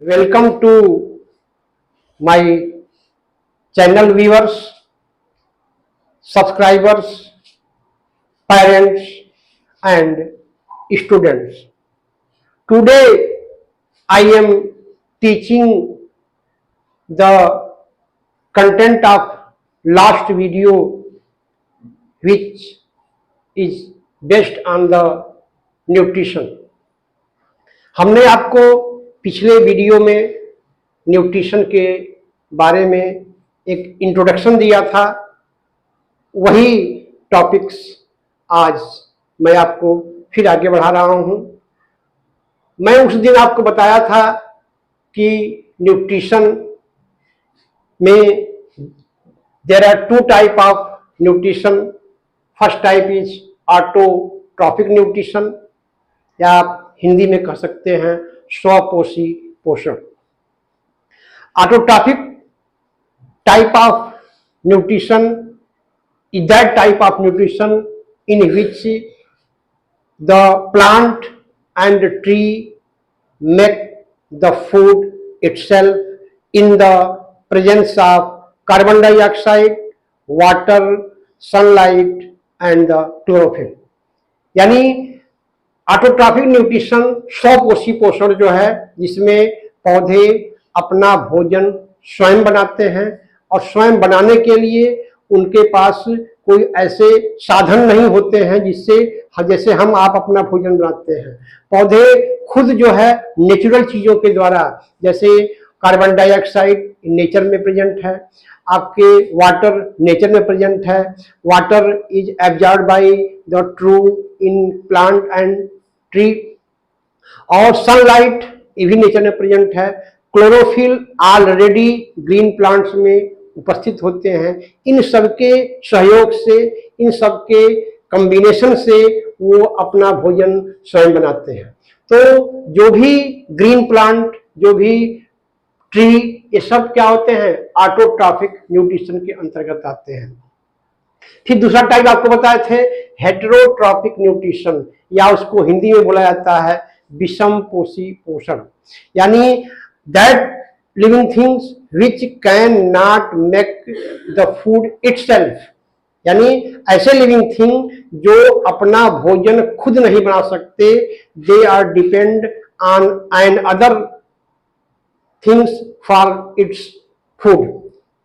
Welcome to my channel viewers, subscribers, parents and students. Today I am teaching the content of last video, which is based on the nutrition. हमने आपको पिछले video में nutrition के बारे में एक introduction दिया था। वही टॉपिक्स आज मैं आपको फिर आगे बढ़ा रहा हूं। मैं उस दिन आपको बताया था कि न्यूट्रिशन में there are two type of nutrition. First type is autotrophic nutrition, या आप हिंदी में कह सकते हैं स्वपोषी पोषण। Autotrophic type of nutrition is that type of nutrition in which the plant and the tree make the food itself in the presence of carbon dioxide, water, sunlight and the chlorophyll। यानी autotrophic nutrition स्वपोषी पोषण जो है, जिसमें पौधे अपना भोजन स्वयं बनाते हैं और स्वयं बनाने के लिए उनके पास कोई ऐसे साधन नहीं होते हैं जिससे जैसे हम आप अपना भोजन बनाते हैं। पौधे खुद जो है नेचुरल चीजों के द्वारा, जैसे कार्बन डाइऑक्साइड नेचर में प्रेजेंट है, आपके वाटर नेचर में प्रेजेंट है, water is absorbed by the true in plant and tree, और सनलाइट ये भी नेचर में प्रेजेंट है, क्लोरोफिल ऑलरेडी ग्रीन प्लांट्स में उपस्थित होते हैं। इन सबके सहयोग से, इन सबके कॉम्बिनेशन से वो अपना भोजन स्वयं बनाते हैं। तो जो भी ग्रीन प्लांट, जो भी ट्री, ये सब क्या होते हैं, ऑटोट्रॉफिक न्यूट्रिशन के अंतर्गत आते हैं। फिर दूसरा टाइप आपको बताए थे हेटेरोट्रॉपिक न्यूट्रिशन, या उसको हिंदी में बोला जाता है विषम पोषी पोषण। यानी that living things which can not make the food itself, यानी ऐसे लिविंग थिंग जो अपना भोजन खुद नहीं बना सकते, they are depend on and other things for its food।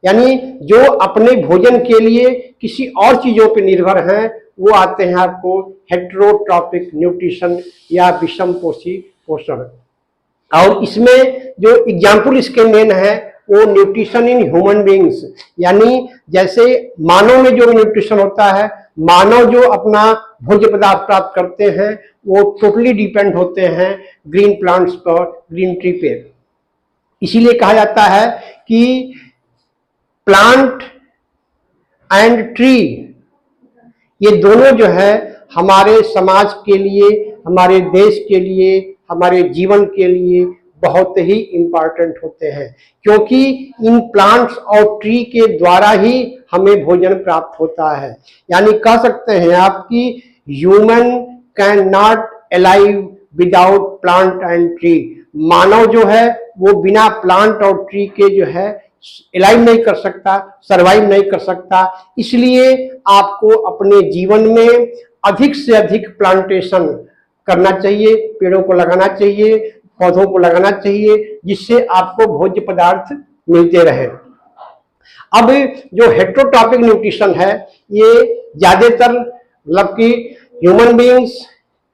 यानी जो अपने भोजन के लिए किसी और चीजों पर निर्भर हैं, वो आते हैं आपको हेटेरोट्रॉपिक न्यूट्रिशन या विषम पोषी पोषण। और इसमें जो एग्जाम्पल इसके मेन है वो न्यूट्रिशन इन ह्यूमन बीइंग्स, यानी जैसे मानव में जो न्यूट्रिशन होता है, मानव जो अपना भोज्य पदार्थ प्राप्त करते हैं वो टोटली डिपेंड होते हैं ग्रीन प्लांट्स पर, ग्रीन ट्री पे। इसीलिए कहा जाता है कि प्लांट एंड ट्री ये दोनों जो है हमारे समाज के लिए, हमारे देश के लिए, हमारे जीवन के लिए बहुत ही इम्पॉर्टेंट होते हैं, क्योंकि इन प्लांट्स और ट्री के द्वारा ही हमें भोजन प्राप्त होता है। यानी कह सकते हैं आप कि human can not alive without plant and tree. मानव जो है वो बिना प्लांट और ट्री के जो है अलाइव नहीं कर सकता, सर्वाइव नहीं कर सकता। इसलिए आपको अपने जीवन में अधिक से अधिक प्लांटेशन करना चाहिए, पेड़ों को लगाना चाहिए, पौधों को लगाना चाहिए, जिससे आपको भोज्य पदार्थ मिलते रहे। अब जो हेटेरोट्रॉपिक न्यूट्रिशन है, ये ज्यादातर मतलब कि ह्यूमन बीइंग्स,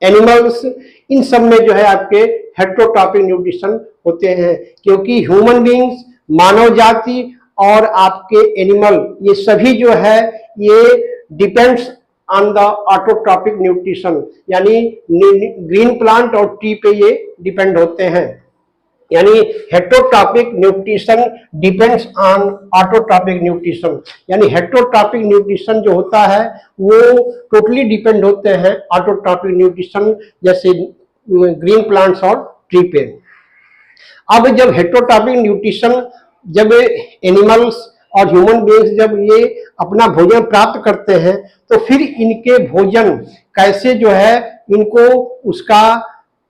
एनिमल्स, इन सब में जो है आपके हेटेरोट्रॉपिक न्यूट्रिशन होते हैं, क्योंकि ह्यूमन बीइंग्स, मानव जाति और आपके एनिमल, ये सभी जो है ये depends on the autotrophic nutrition, यानी ग्रीन प्लांट और ट्री पे ये डिपेंड होते हैं। यानी heterotrophic nutrition depends on autotrophic nutrition, यानी हेटेरोट्रॉपिक न्यूट्रिशन जो होता है वो टोटली डिपेंड होते हैं ऑटोट्रॉपिक न्यूट्रिशन, जैसे ग्रीन प्लांट्स और ट्री पे। अब जब हेटेरोट्रॉपिक न्यूट्रिशन, जब एनिमल्स और ह्यूमन बीइंग्स जब ये अपना भोजन प्राप्त करते हैं, तो फिर इनके भोजन कैसे जो है इनको उसका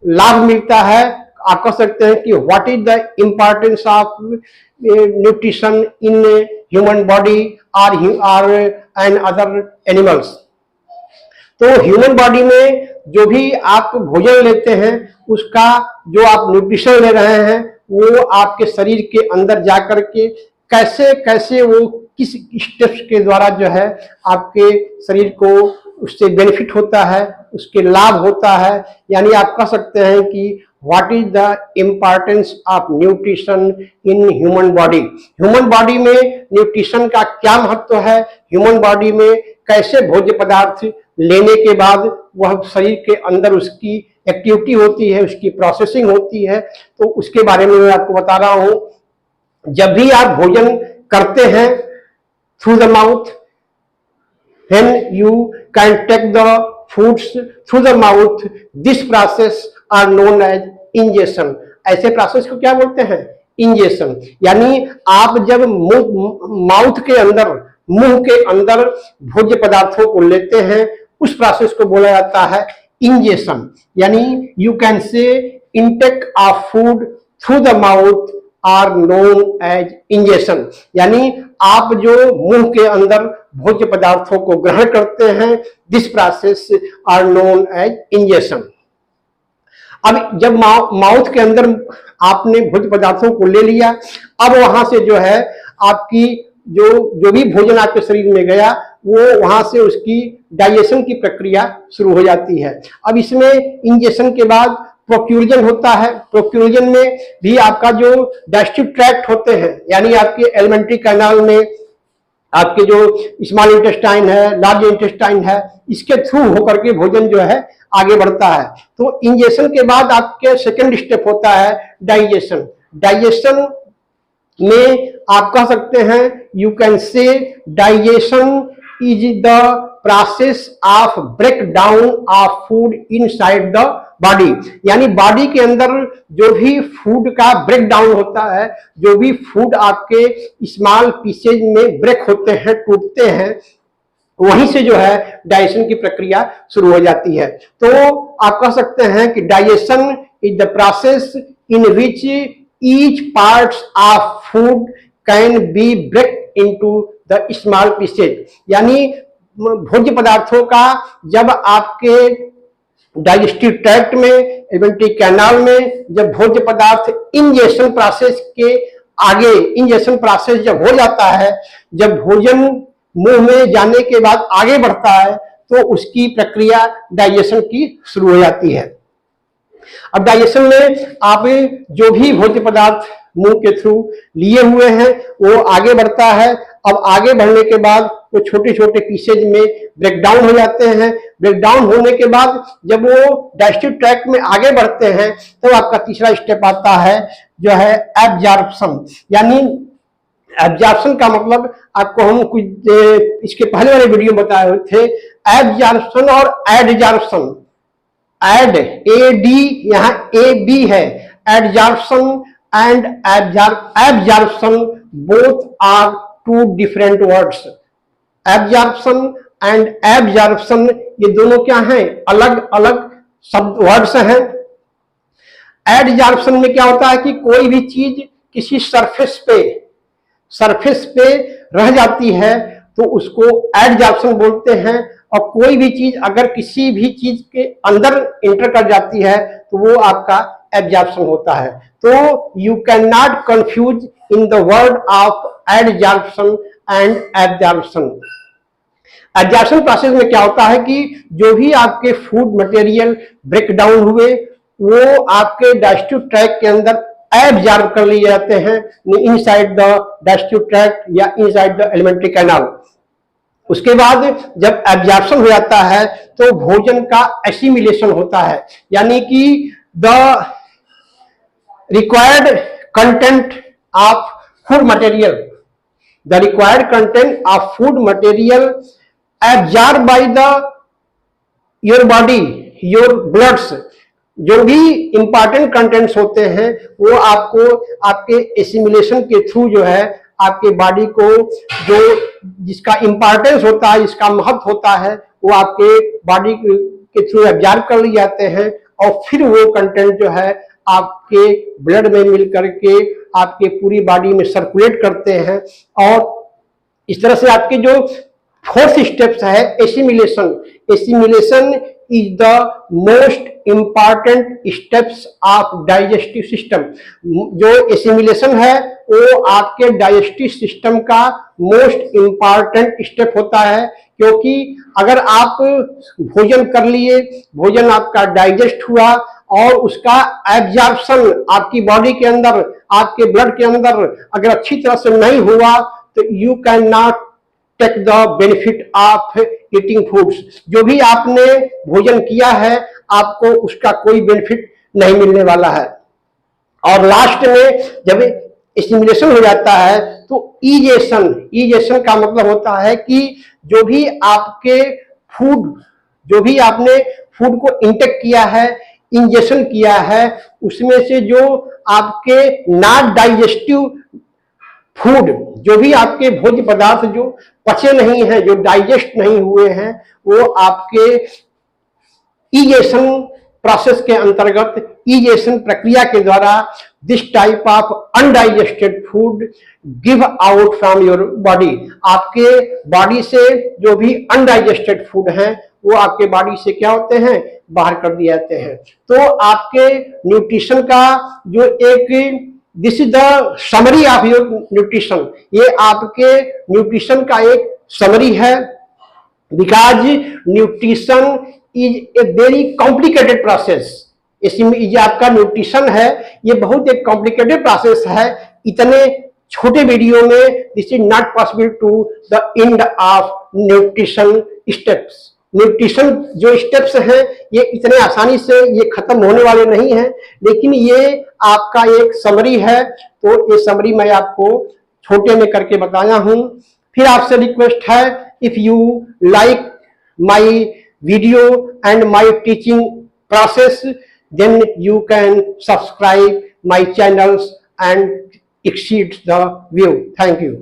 लाभ मिलता है, आप कह सकते हैं कि what is the importance of nutrition in human body और एंड अदर एनिमल्स। तो ह्यूमन बॉडी में जो भी आप भोजन लेते हैं उसका जो आप न्यूट्रिशन ले रहे हैं वो आपके शरीर के अंदर जाकर के कैसे कैसे वो किस स्टेप्स के द्वारा जो है आपके शरीर को उससे बेनिफिट होता है, उसके लाभ होता है। यानी आप कह सकते हैं कि what is the importance of nutrition in human body. Human body में न्यूट्रिशन का क्या महत्व है, ह्यूमन बॉडी में कैसे भोज्य पदार्थ लेने के बाद वह शरीर के अंदर उसकी एक्टिविटी होती है, उसकी प्रोसेसिंग होती है, तो उसके बारे में मैं आपको बता रहा हूं। जब भी आप भोजन करते हैं through the mouth, when you can take the foods through the mouth, this process are known as ingestion। ऐसे प्रोसेस को क्या बोलते हैं? इंजेशन। यानी आप जब माउथ के अंदर, मुंह के अंदर भोज्य पदार्थों को लेते हैं उस प्रोसेस को बोला जाता है इंजेशन। यानी you can say intake of food through the mouth are known as ingestion. यानी आप जो मुंह के अंदर भोज्य पदार्थों को ग्रहण करते हैं, this process are known as ingestion. अब जब माउथ के अंदर आपने भोज्य पदार्थों को ले लिया, अब वहां से जो है आपकी जो भी भोजन आपके शरीर में गया वो वहां से उसकी डाइजेशन की प्रक्रिया शुरू हो जाती है। अब इसमें इंजेशन के बाद प्रोक्यूजन होता है। प्रोक्यूजन में भी आपका जो डाइजेस्टिव ट्रैक्ट होते हैं, यानी आपके एलिमेंट्री कैनाल में आपके जो स्मॉल इंटेस्टाइन है, लार्ज इंटेस्टाइन है, इसके थ्रू होकर के भोजन जो है आगे बढ़ता है। तो इंजेशन के बाद आपके सेकंड स्टेप होता है डाइजेशन। डाइजेशन में आप कह सकते हैं you can say digestion is the process of break down of food inside the body. यानी बॉडी के अंदर जो भी फूड का ब्रेक डाउन होता है, जो भी फूड आपके स्मॉल पीसेज में ब्रेक होते हैं, टूटते हैं, वहीं से जो है डाइजेशन की प्रक्रिया शुरू हो जाती है। तो आप कह सकते हैं कि digestion is the process in which each parts of food can be break into the small pieces. यानी भोज्य पदार्थों का जब आपके डाइजेस्टिव ट्रैक्ट में, एलिमेंट्री कैनाल में जब भोज्य पदार्थ इंजेशन प्रोसेस के आगे, इंजेशन प्रोसेस जब हो जाता है, जब भोजन मुंह में जाने के बाद आगे बढ़ता है, तो उसकी प्रक्रिया डाइजेशन की शुरू हो जाती है। अब डाइजेशन में आप जो भी भोज्य पदार्थ मुंह के थ्रू लिए हुए हैं वो आगे बढ़ता है। अब आगे बढ़ने के बाद वो छोटे छोटे पीसेज में ब्रेक डाउन हो जाते हैं। ब्रेक डाउन होने के बाद जब वो डाइजेस्टिव ट्रैक्ट में आगे बढ़ते हैं तो आपका तीसरा स्टेप आता है जो है एब्जॉर्प्शन। यानी एब्जॉर्प्शन का मतलब आपको हम कुछ इसके पहले वाले वीडियो में बताए हुए थे, एब्जॉर्प्शन और एडजॉर्प्शन। एड AD यहाँ AB है, adsorption and absorption both are two different words. Absorption and absorption ये दोनों क्या हैं? अलग अलग शब्द वर्ड्स हैं। एडजॉर्प्शन में क्या होता है कि कोई भी चीज किसी सरफेस पे रह जाती है तो उसको एडजॉर्प्शन बोलते हैं, और कोई भी चीज अगर किसी भी चीज के अंदर इंटर कर जाती है तो वो आपका एब्जॉर्प्शन होता है। तो you can not confuse in the word of adsorption and absorption. Absorption process में क्या होता है कि जो भी आपके फूड मटेरियल ब्रेक डाउन हुए वो आपके डाइजेस्टिव ट्रैक्ट के अंदर एब्जॉर्ब कर लिए जाते हैं इनसाइड द डाइजेस्टिव ट्रैक्ट या इनसाइड द एलिमेंट्री कैनाल। उसके बाद जब एब्जॉर्प्शन हो जाता है तो भोजन का एसिमिलेशन होता है, यानी कि the required content of food material, the required content of food material absorb by the your body, your bloods. जो भी इंपॉर्टेंट कंटेंट्स होते हैं वो आपको आपके एसिमिलेशन के थ्रू जो है आपके बॉडी को जो जिसका इंपॉर्टेंस होता है, जिसका महत्व होता है, वो आपके बॉडी के थ्रू एब्जॉर्ब कर लिए जाते हैं और फिर वो कंटेंट जो है आपके ब्लड में मिल करके आपके पूरी बॉडी में सर्कुलेट करते हैं। और इस तरह से आपके जो फोर्थ स्टेप्स है assimilation. Assimilation is the most important steps of digestive system. जो एसिमिलेशन है वो आपके डाइजेस्टिव सिस्टम का मोस्ट इंपॉर्टेंट स्टेप होता है, क्योंकि अगर आप भोजन कर लिए, भोजन आपका डाइजेस्ट हुआ और उसका एब्जॉर्प्शन आपकी बॉडी के अंदर, आपके ब्लड के अंदर अगर अच्छी तरह से नहीं हुआ तो you can not take the benefit of eating foods. जो भी आपने भोजन किया है आपको उसका कोई बेनिफिट नहीं मिलने वाला है। और लास्ट में जब एसिमिलेशन हो जाता है तो ईजेशन का मतलब होता है कि जो भी आपके फूड, जो भी आपने फूड को इंटेक किया है, इंजेक्शन किया है, उसमें से जो आपके नॉट डाइजेस्टिव फूड, जो भी आपके भोज्य पदार्थ जो पचे नहीं हैं, जो डाइजेस्ट नहीं हुए हैं, वो आपके ईजेशन प्रोसेस के अंतर्गत, ईजेशन प्रक्रिया के द्वारा this type of undigested food give out from your body. आपके बॉडी से जो भी अनडाइजेस्टेड फूड हैं वो आपके बॉडी से क्या होते हैं, बाहर कर दिए जाते हैं। तो आपके न्यूट्रिशन का जो एक this is the summary of your nutrition. ये आपके न्यूट्रिशन का एक समरी है, because nutrition is a very complicated process. इसमें ये आपका न्यूट्रिशन है, ये बहुत एक कॉम्प्लिकेटेड प्रोसेस है। इतने छोटे वीडियो में this is not possible to the end of nutrition steps. Nutrition जो स्टेप्स हैं ये इतने आसानी से ये खत्म होने वाले नहीं हैं, लेकिन ये आपका एक समरी है। तो ये समरी मैं आपको छोटे में करके बताया हूं। फिर आपसे रिक्वेस्ट है, if you like my video and my teaching process, then you can subscribe my channels and exceed the view. Thank you.